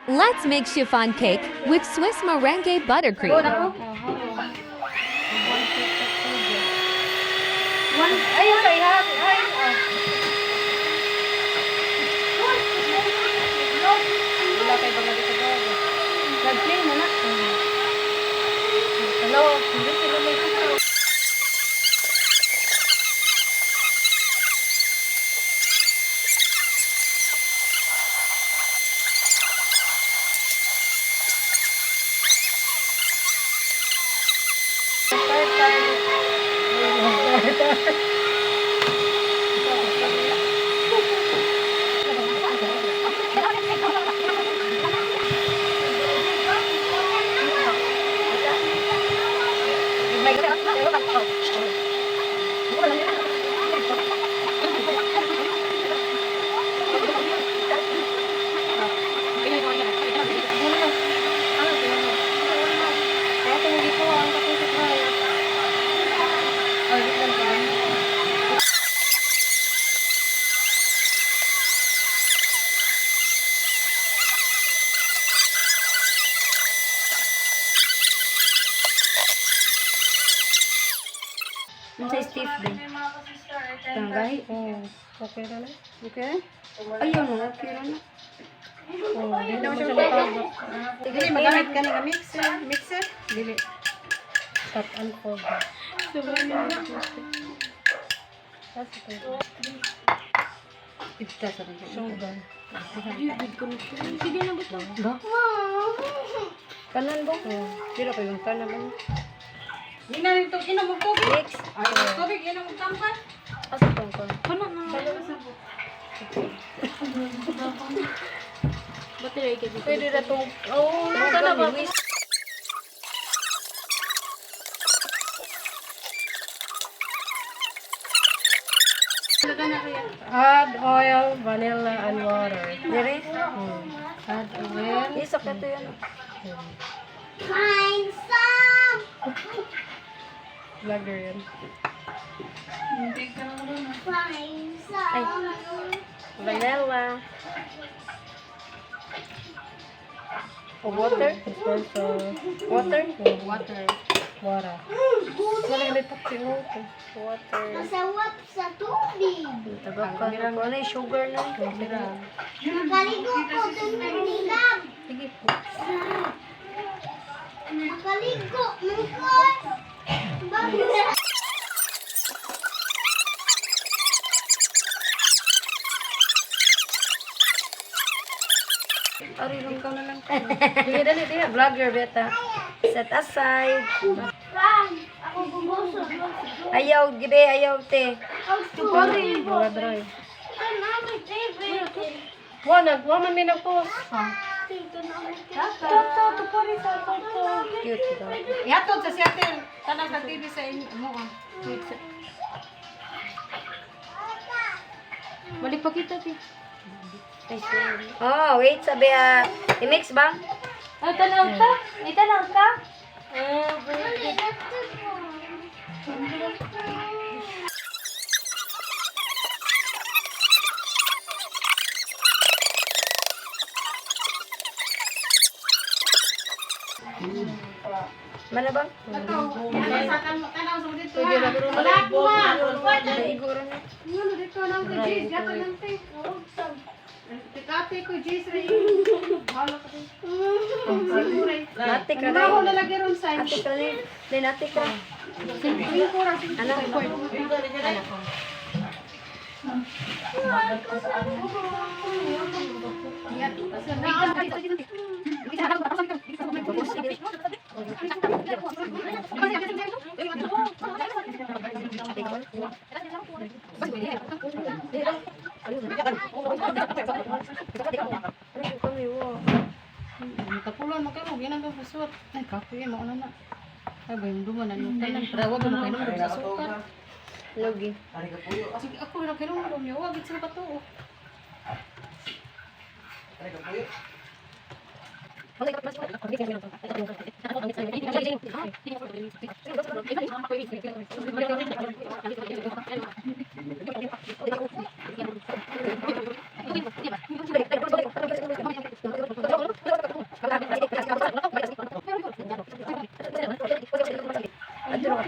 Let's make chiffon cake with Swiss meringue buttercream. Ayun, sa ihat. Ay, wala kayo ba dito ba? Nag-play na na. Hello, hindi sila may gusto. Sa Steve din. Tanggay? Oo. Okay na na. Okay? Ayun na. Okay na na. Oo. Hindi naman siya matawag. Sige, magamit ka na mixer. Mixer? Dili. Cut and fold. Sobrang na. Kasi ito. Pipta sa rin. Shogun. Sige na ba? Ba? Kanan ba? Dilo ko yung kanan ba? Hindi na rin ito, inom mo tubig. Next. Ay, tubig, inom mo tampan. Asa itong kon? Puno na. Ba't nila ikit? Pwede na itong... Oo, ito na ba? Add oil, vanilla, and water. Dire? Add oil. Isok na ito yan. Find some. Vlogger yan. Find some. Vanilla. Water? Also, water? Water. Water. Wala yung lipat si water. Water. Masawap sa tubig. Tagak ka na. Wala yung sugar na. Nakaligo ko tumigilab. Sige po. Nakaligo. Mungkot. Bakit? Ari lang ka na lang. Sige, dali, dali. Vlogger, beta. Set aside. Ako bumosod. Ayaw, gide, ayaw, te. Sorry. Mga droy. Ito na may favorite. Waman may nagpost. Ito na may Ito pa rin sa ito. Cute daw. Yatod sa siyatin. Tanang sa TV sa inyo. Mo. Balik pa kita, te. Oh, wait, sabi i-mix ba? Tanaw ka? Itanaw ka? Mana bang? Tanaw sa dito. Pwede na pero Wala ko ma. naigo rin na. Ano dito nang ko Jis. Gato lang te. Tikate ko Jis rin. Halo ka din. Nati ka Ano ako na. lalagay ron sa Ate ka rin. Nati ka. Simple ko ra. Anak ko. Kapulan mo kayo, yan ang gagawin. Ay, kapoy, mauna na. Ay, ba yung duman, ano yung tanan? Pero huwag mo kayo naman sa sukat. Logi. Sige, ako rin ang kinunod niya. Huwag, ito sila pa to. Ano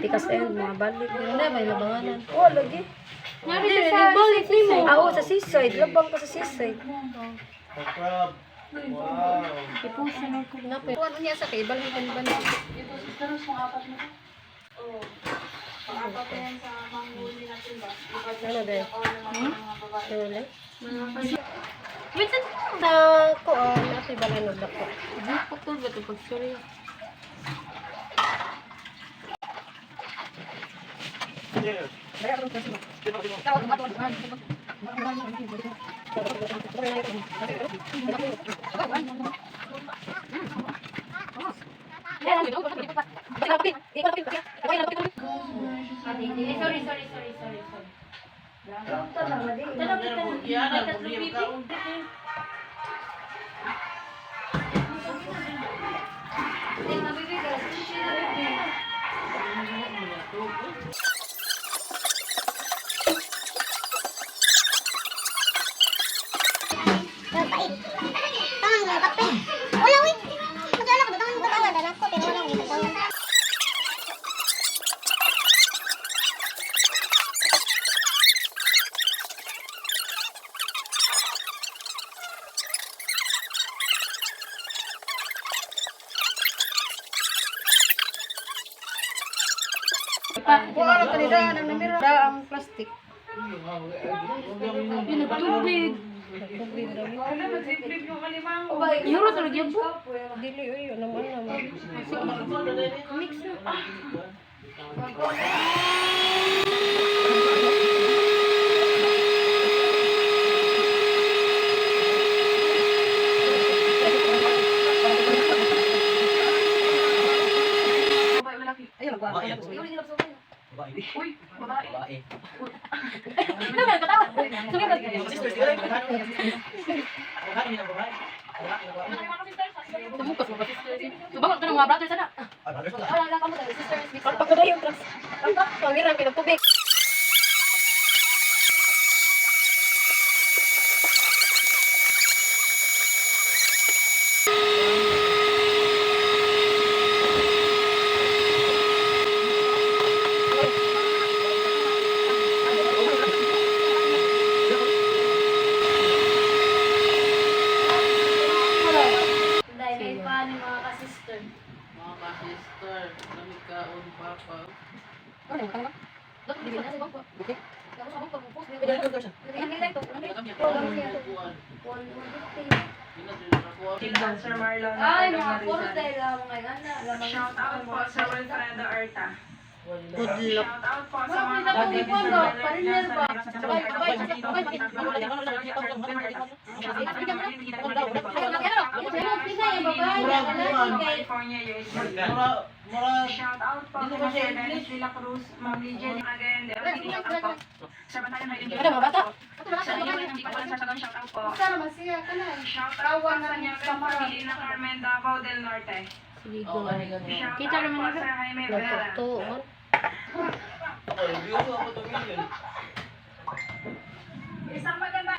pikas end, mga balik. Pero na ba labanganan? Oh, lagi. Nari sa balik ni mo. Ah, oo, sa seaside. Labang ka sa seaside. Ipusa na ko na pero ano niya sa kay balik kan balik. Ano ba? Ano ba? Wait, Sa kuan, natin ba na nagdako? Di putol ba to pag sorry. Tangan mo kape. Wala, wait. Magdala ko, tangan mo katawan. Danak ko, pero wala mo katawan. Kuha ra kanila nang namira ang plastic. Tubig. Euro to lagi po. Dili oy naman naman. Mix na. Ayun nagwa. Bangon ka ng mga brother sana. Wala lang kamo dahil sisters. Pagkadayo drugs. Pangiran pinag tubig. Dahil pa ni mga ka-sister. Mga ka-sister, lamig ka on papa. Ano yung tanga? Dili na sa bangko. Okay. Ako sa bangko po. Dili ko siya. Ang nilay to. Kami ang kukuhan. Sir Marlon. Ay, mga puro dahil lang ngayon na. Shout out po sa Wilfredo Arta. Good luck. Shout out po sa mga Dati po, no? Pariner ba? California, USA. Mura, Shout out po Dito kay ba siya Sir Dennis English? de la Cruz, Ma'am Lydia Magende. Sa Batalyon may Ano mga bata? Sa inyo, hindi ko walang sasagang shout out po. Sana masiya ka na. Shout out po sa inyo kay pamilya ng Carmen Davao del Norte. Sige oh, go. Shout Kita out naman po ako. sa Jaime Vera. Nagtutuon. ako, review ko ako ito million. Isang maganda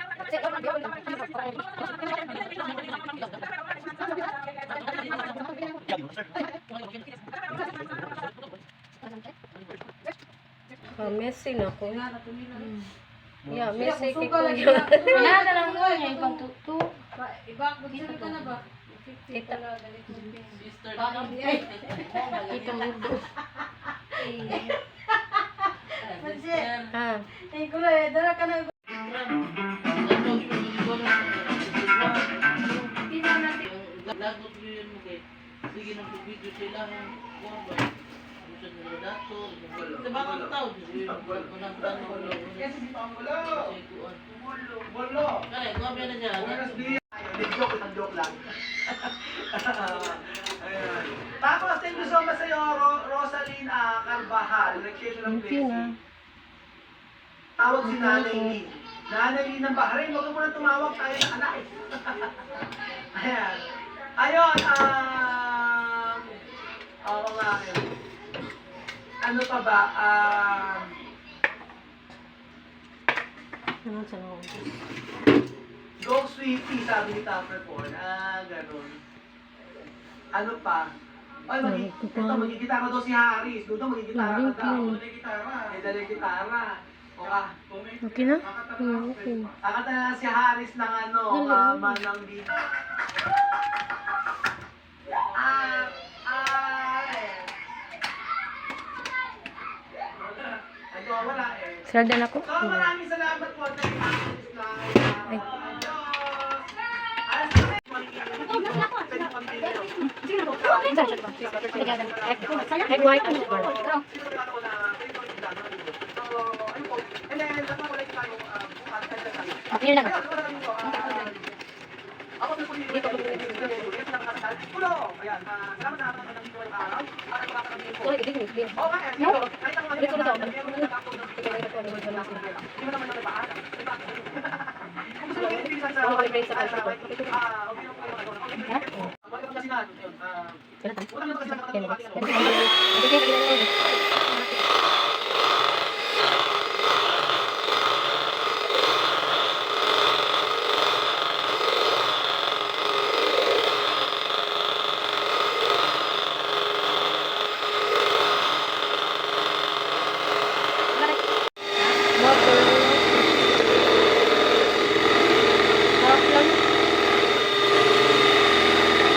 Messi na ko. Yeah, Sige, Messi kung kay sugal lagi kuya. na. Wala na lang mo niya ibang tutu. Iba ko dito ka na ba? Kita. Sister, Kita mudo. Ha. Eh kulay dala ka na. lagot yun mo kay sige nang video sila ng bomba. Usad mo dato. Sa bagong tao, unang tanong. Kasi di pa ang bolo. Kaya, gumabi na dyan. Joke lang. Ayan. Tapos, thank you so much sa iyo, Rosaline Carvajal, Recreation of Blessing. Tawag si Nanay Lynn. Nanay Lynn ng Bahrain, huwag mo na tumawag tayo ng anak eh. Ayan. Ayun, oo nga eh. Ano pa ba? Ano sa mga Go Sweetie, sabi ni Capricorn. Ganun. Ano pa? Ay, ito, magigitara daw si Haris. Doon daw, magigitara ka daw. May dalang gitara. O ah. Okay na? Okay. Kakata na si Haris ng ano, manang dito. Wala eh. Sardan ako. So, maraming salamat po. Ay. Egg white. Yun lang.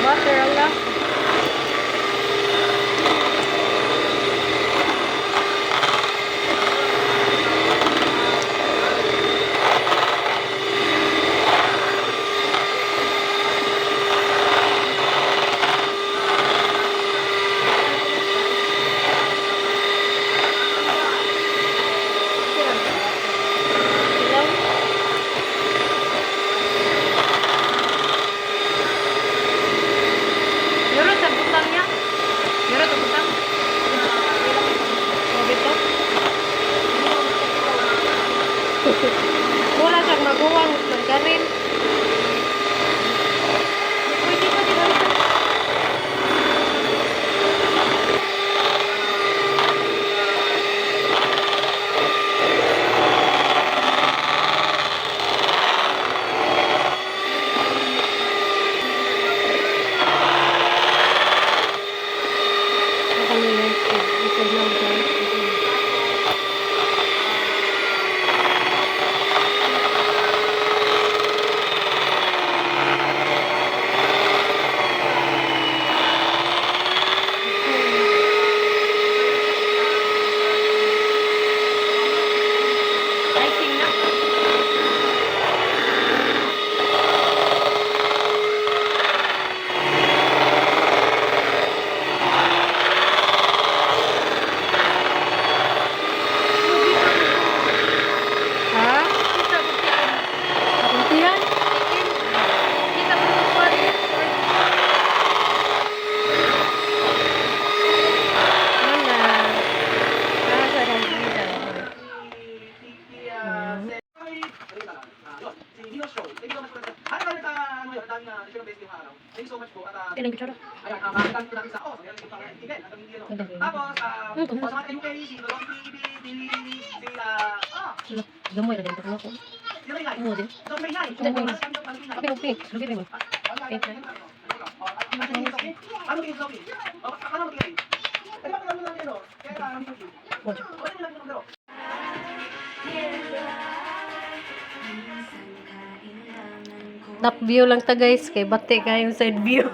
Butter ang last. Meron sa butang niya? Meron sa butang? O, dito? Wala siyang maguwang ng kanin. Pwede pa di ba ito? Icing na. Ha? Kabuntihan? Kita mo ito pa rin. Wala. Sarang kita. Thank you so much po. At Ilang kutsara? ayan, makakita ko natin sa ayan, yung pang ticket, at ang hindi, ano. Tapos, sa mga UK, si Ron TV, si, Gamoy na din ito ko. si Ray. Ano din? So, Ray, Kapit mo pink. Lugit mo. ano yung Sophie? Ano yung Ray? Ano yung natin, ano? Kaya, ano yung Sophie? Ano yung natin, ano? Top view lang ta guys. Kay bati kayong side view.